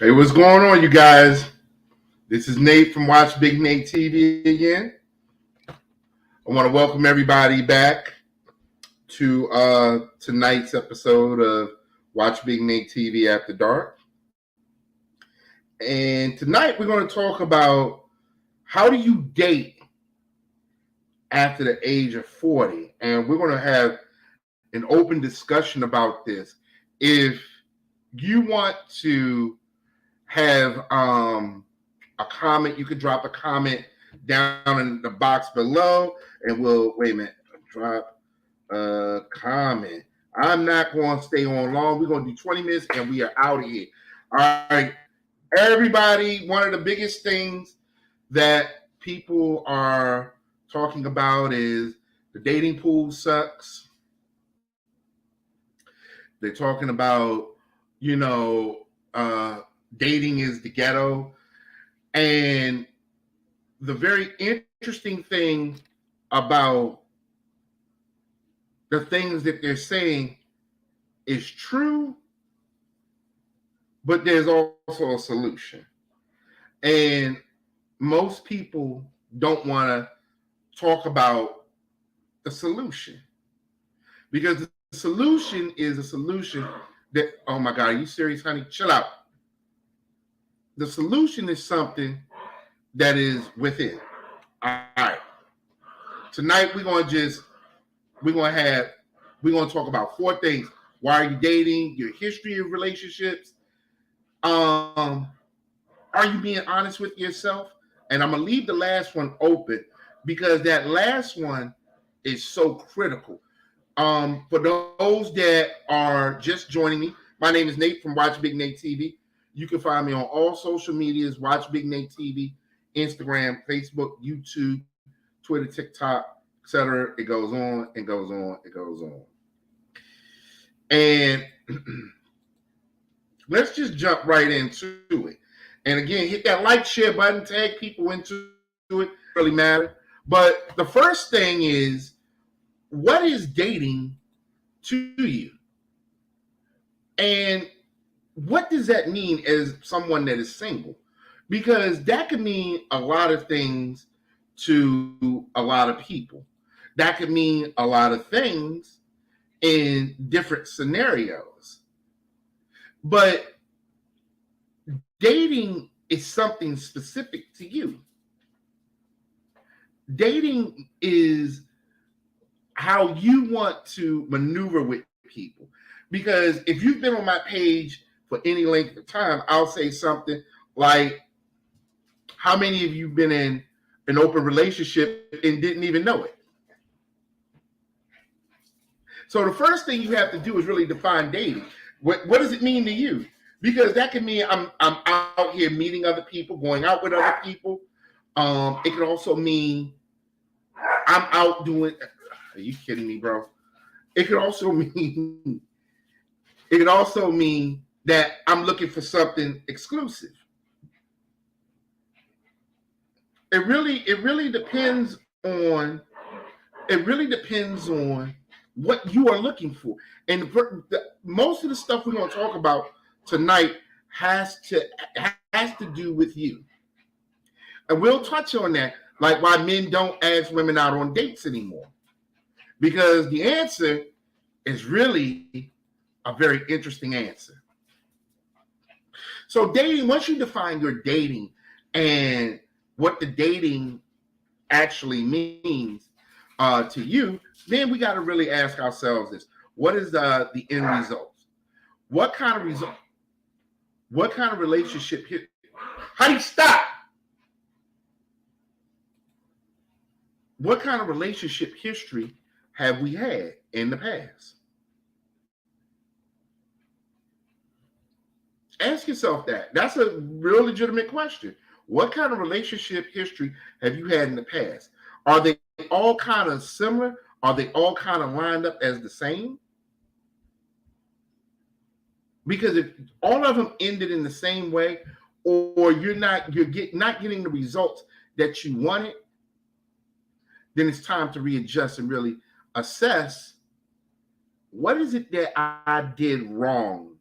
Hey, what's going on, you guys? This is Nate from Watch Big Nate TV again. I want to welcome everybody back to tonight's episode of Watch Big Nate TV After Dark. And tonight we're going to talk about how do you date after the age of 40. And we're going to have an open discussion about this. If you want to have a comment, you can drop a comment down in the box below, and we'll drop a comment. I'm not going to stay on long. We're going to do 20 minutes and we are out of here. All right, everybody, one of the biggest things that people are talking about is the dating pool sucks. They're talking about, dating is the ghetto. And the very interesting thing about the things that they're saying is true, but there's also a solution. And most people don't want to talk about the solution, because the solution is a solution that, oh my God, are you serious, honey? Chill out. The solution is something that is within. All right. Tonight we're gonna talk about 4 things. Why are you dating? Your history of relationships. Are you being honest with yourself? And I'm gonna leave the last one open because that last one is so critical. For those that are just joining me, my name is Nate from Watch Big Nate TV. You can find me on all social medias, Watch Big Nate TV, Instagram, Facebook, YouTube, Twitter, TikTok, etc. It goes on and goes on and goes on. And let's just jump right into it. And again, hit that like, share button, tag people into it. Really matter. But the first thing is, what is dating to you? And what does that mean as someone that is single? Because that could mean a lot of things to a lot of people. That could mean a lot of things in different scenarios. But dating is something specific to you. Dating is how you want to maneuver with people. Because if you've been on my page for any length of time, I'll say something like, how many of you been in an open relationship and didn't even know it? So the first thing you have to do is really define dating. What does it mean to you? Because that can mean I'm out here meeting other people, going out with other people. It could also mean I'm out doing. Are you kidding me, bro? It could also mean that I'm looking for something exclusive. It really depends on what you are looking for. And most of the stuff we're going to talk about tonight has to do with you. And we'll touch on that, like why men don't ask women out on dates anymore. Because the answer is really a very interesting answer. So dating, once you define your dating and what the dating actually means to you, then we got to really ask ourselves this: what is the end result? What kind of relationship? Honey, stop! What kind of relationship history have we had in the past? Ask yourself that. That's a real legitimate question. What kind of relationship history have you had in the past? Are they all kind of similar? Are they all kind of lined up as the same? Because if all of them ended in the same way, or you're not getting the results that you wanted, then it's time to readjust and really assess, what is it that I did wrong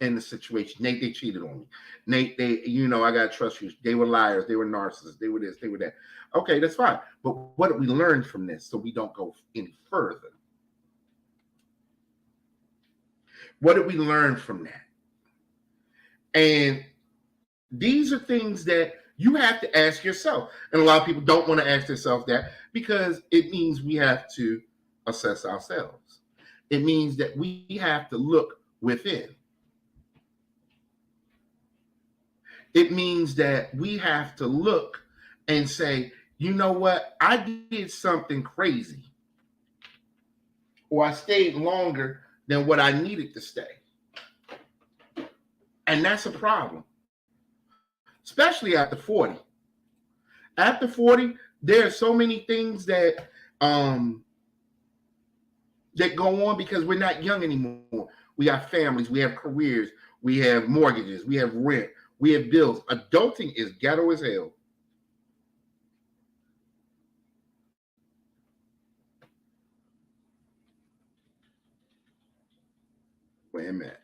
in the situation. Nate, they cheated on me. Nate, I got trust issues. They were liars. They were narcissists. They were this. They were that. Okay, that's fine. But what did we learn from this so we don't go any further? What did we learn from that? And these are things that you have to ask yourself. And a lot of people don't want to ask themselves that because it means we have to assess ourselves. It means that we have to look within. It means that we have to look and say, you know what? I did something crazy, or I stayed longer than what I needed to stay. And that's a problem, especially after 40. After 40, there are so many things that go on because we're not young anymore. We have families, we have careers, we have mortgages, we have rent, we have bills. Adulting is ghetto as hell. Wait a minute.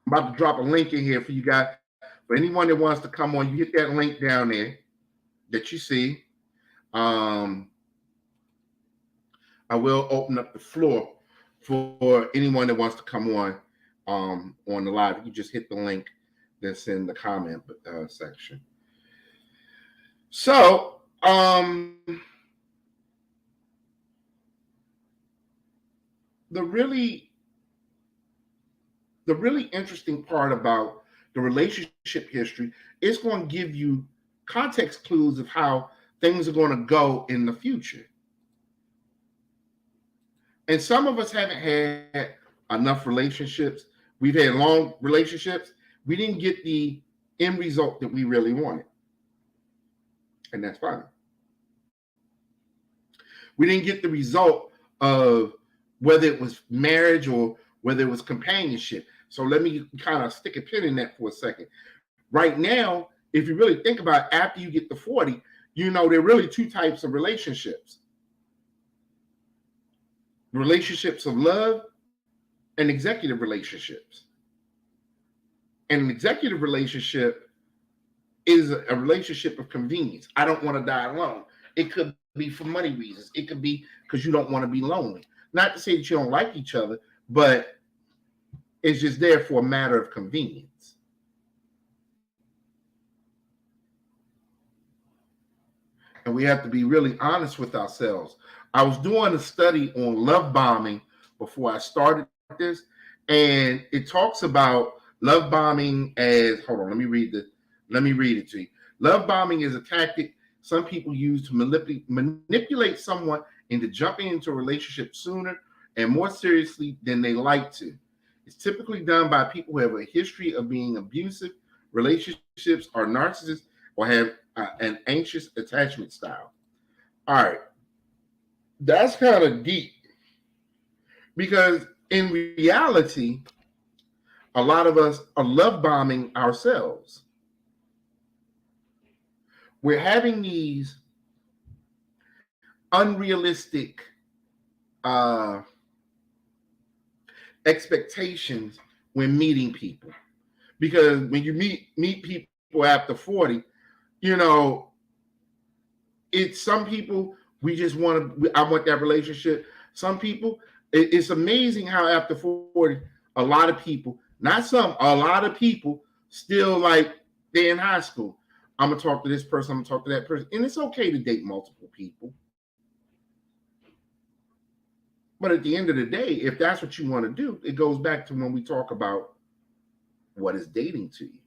I'm about to drop a link in here for you guys. For anyone that wants to come on, you hit that link down there that you see. I will open up the floor for anyone that wants to come on the live. You just hit the link that's in the comment section. So, the really interesting part about the relationship history is going to give you context clues of how things are going to go in the future. And some of us haven't had enough relationships. We've had long relationships. We didn't get the end result that we really wanted. And that's fine. We didn't get the result of whether it was marriage or whether it was companionship. So let me kind of stick a pin in that for a second. Right now, if you really think about it, after you get to 40, there are really two types of relationships. Relationships of love and executive relationships. And an executive relationship is a relationship of convenience. I don't want to die alone. It could be for money reasons. It could be because you don't want to be lonely. Not to say that you don't like each other, but it's just there for a matter of convenience. And we have to be really honest with ourselves. I was doing a study on love bombing before I started this, and it talks about love bombing as, hold on, let me read it to you. Love bombing is a tactic some people use to manipulate someone into jumping into a relationship sooner and more seriously than they like to. It's typically done by people who have a history of being abusive, relationships, are narcissists, or have an anxious attachment style. All right, that's kind of deep because in reality, a lot of us are love bombing ourselves. We're having these unrealistic expectations when meeting people, because when you meet people after 40, it's some people we just I want that relationship. Some people, it's amazing how after 40, a lot of people, a lot of people still like they're in high school. I'm gonna talk to this person, I'm gonna talk to that person. And it's okay to date multiple people. But at the end of the day, if that's what you want to do, it goes back to when we talk about what is dating to you.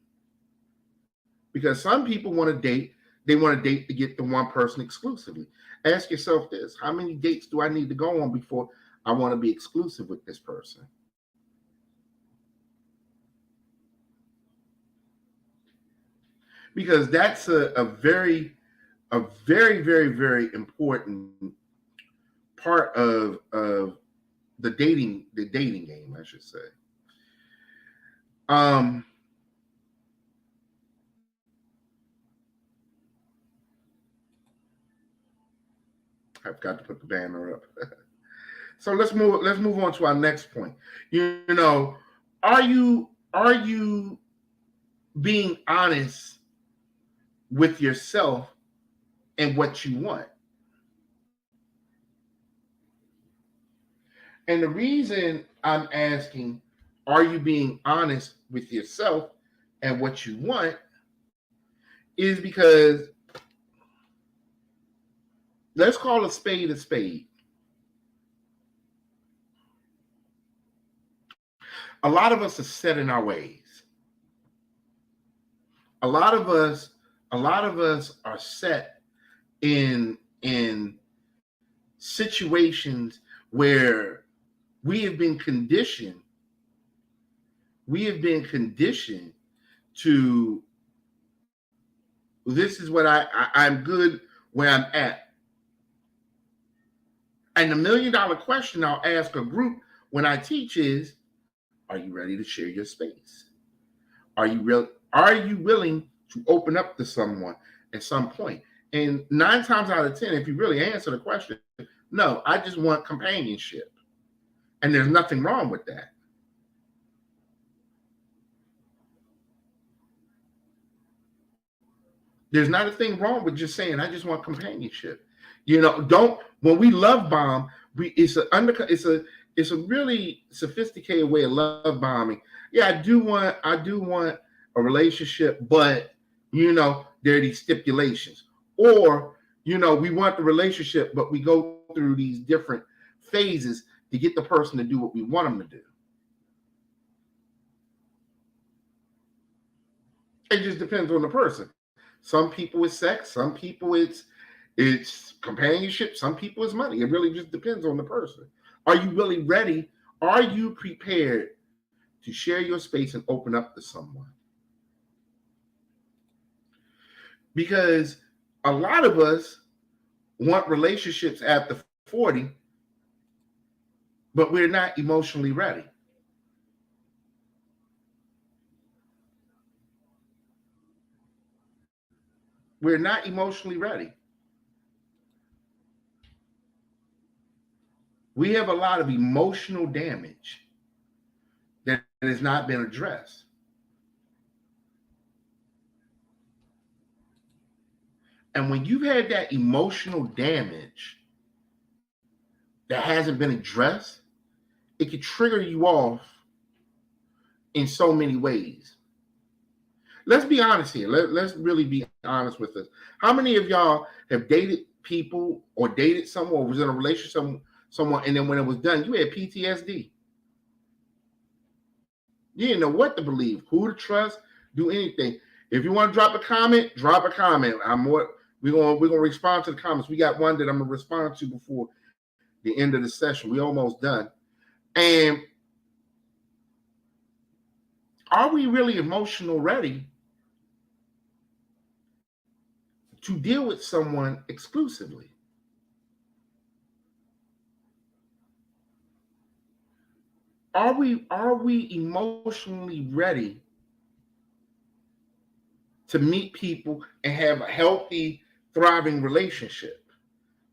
Because some people want to date, they want to date to get the one person exclusively. Ask yourself this: how many dates do I need to go on before I want to be exclusive with this person? Because that's a very, very, very important part of the dating game, I should say. I've got to put the banner up. So let's move on to our next point. Are you being honest with yourself and what you want? And the reason I'm asking, are you being honest with yourself and what you want, is because let's call a spade a spade. A lot of us are set in our ways. A lot of us, a lot of us are set in situations where we have been conditioned. We have been conditioned to, this is what I'm good where I'm at. And the $1,000,000 question I'll ask a group when I teach is, are you ready to share your space? Are you willing to open up to someone at some point? And 9 times out of 10, if you really answer the question, no, I just want companionship. And there's nothing wrong with that. There's not a thing wrong with just saying, I just want companionship. Don't, when we love bomb, it's a really sophisticated way of love bombing. Yeah, I do want a relationship, but there are these stipulations. Or, we want the relationship, but we go through these different phases to get the person to do what we want them to do. It just depends on the person. Some people it's sex, some people it's companionship, some people it's money. It really just depends on the person. Are you really ready? Are you prepared to share your space and open up to someone? Because a lot of us want relationships after 40, but we're not emotionally ready. We're not emotionally ready. We have a lot of emotional damage that has not been addressed. And when you've had that emotional damage that hasn't been addressed, it could trigger you off in so many ways. Let's be honest here. Let's really be honest with this. How many of y'all have dated people or dated someone or was in a relationship with someone, and then when it was done, you had PTSD? You didn't know what to believe, who to trust, do anything. If you want to drop a comment, drop a comment. We're gonna respond to the comments. We got one that I'm gonna respond to before the end of the session. We almost done. And are we really emotional ready to deal with someone exclusively? Are we emotionally ready to meet people and have a healthy, thriving relationship?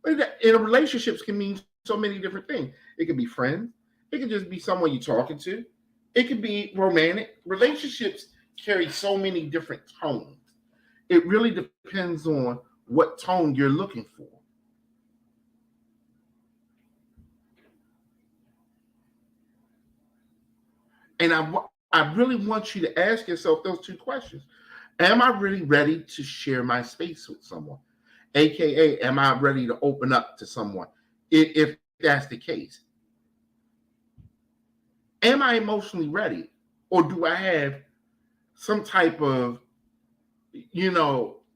In a relationships can mean so many different things. It could be friends. It could just be someone you're talking to. It could be romantic. Relationships carry so many different tones. It really depends on what tone you're looking for. And I really want you to ask yourself those 2 questions. Am I really ready to share my space with someone? AKA, am I ready to open up to someone? If that's the case. Am I emotionally ready? Or do I have some type of,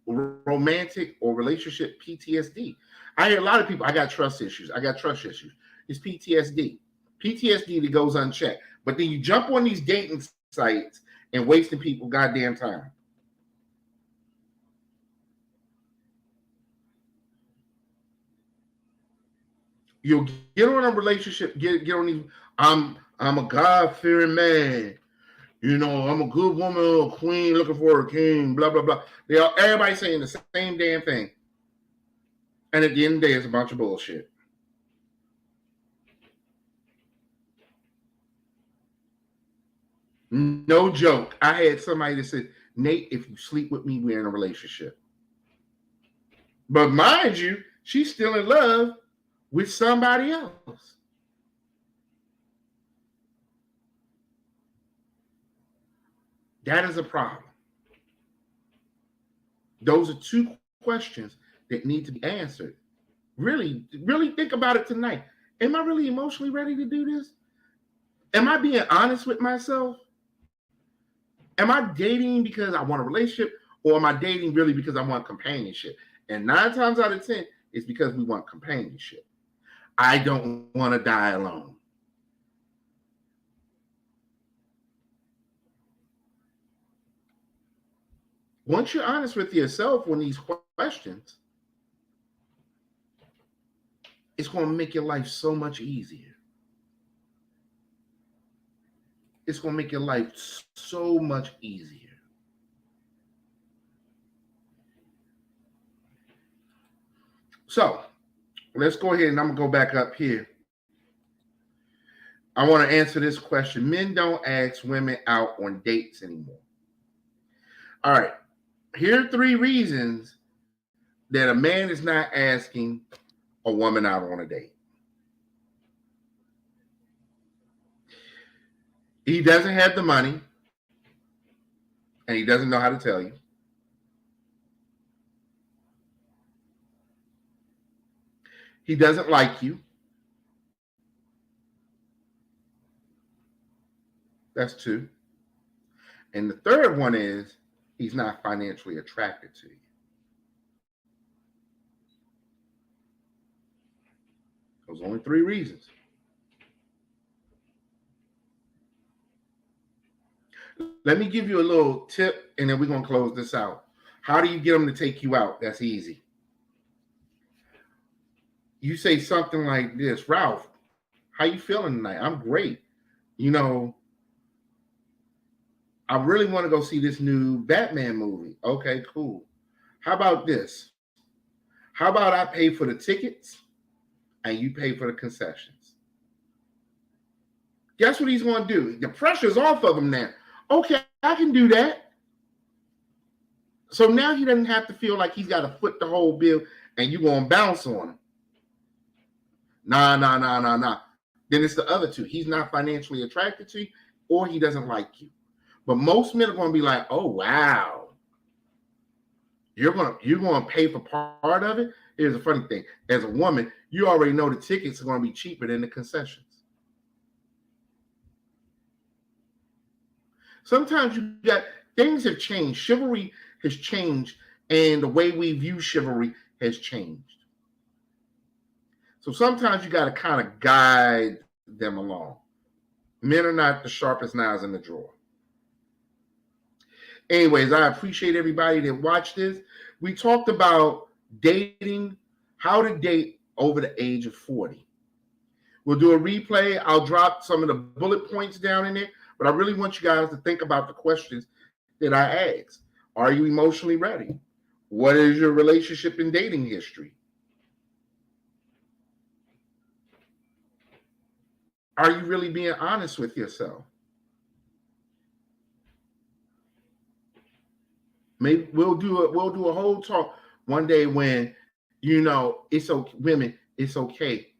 romantic or relationship PTSD? I hear a lot of people, I got trust issues. I got trust issues. It's PTSD. PTSD that goes unchecked. But then you jump on these dating sites and wasting people goddamn time. You'll get on a relationship, get on these. I'm a God fearing man. I'm a good woman, a queen looking for a king. Blah blah blah. Everybody saying the same damn thing, and at the end of the day, it's a bunch of bullshit. No joke. I had somebody that said, Nate, if you sleep with me, we're in a relationship. But mind you, she's still in love with somebody else. That is a problem. Those are two questions that need to be answered. Really, really think about it tonight. Am I really emotionally ready to do this? Am I being honest with myself? Am I dating because I want a relationship, or am I dating really because I want companionship? And 9 times out of 10, it's because we want companionship. I don't want to die alone. Once you're honest with yourself on these questions, it's going to make your life so much easier. It's going to make your life so much easier. So let's go ahead and I'm going to go back up here. I want to answer this question. Men don't ask women out on dates anymore. All right. Here are 3 reasons that a man is not asking a woman out on a date. He doesn't have the money, and he doesn't know how to tell you. He doesn't like you. That's 2. And the third one is he's not financially attracted to you. Those are only 3 reasons. Let me give you a little tip, and then we're going to close this out. How do you get them to take you out? That's easy. You say something like this, Ralph, how you feeling tonight? I'm great. You know, I really want to go see this new Batman movie. Okay, cool. How about this? How about I pay for the tickets and you pay for the concessions? Guess what he's going to do? The pressure's off of him now. Okay, I can do that. So now he doesn't have to feel like he's got to foot the whole bill and you're going to bounce on him. Nah. Then it's the other 2. He's not financially attracted to you or he doesn't like you. But most men are going to be like, oh, wow. You're gonna pay for part of it. Here's a funny thing. As a woman, you already know the tickets are going to be cheaper than the concessions. Sometimes you got things have changed. Chivalry has changed, and the way we view chivalry has changed. So sometimes you got to kind of guide them along. Men are not the sharpest knives in the drawer. Anyways, I appreciate everybody that watched this. We talked about dating, how to date over the age of 40. We'll do a replay. I'll drop some of the bullet points down in it, but I really want you guys to think about the questions that I asked. Are you emotionally ready? What is your relationship and dating history? Are you really being honest with yourself? Maybe we'll do a whole talk one day when it's okay, women, it's okay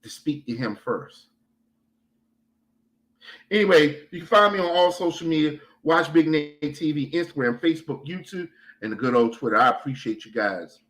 to speak to him first. Anyway, you can find me on all social media. Watch Big Nate TV, Instagram, Facebook, YouTube, and the good old Twitter. I appreciate you guys.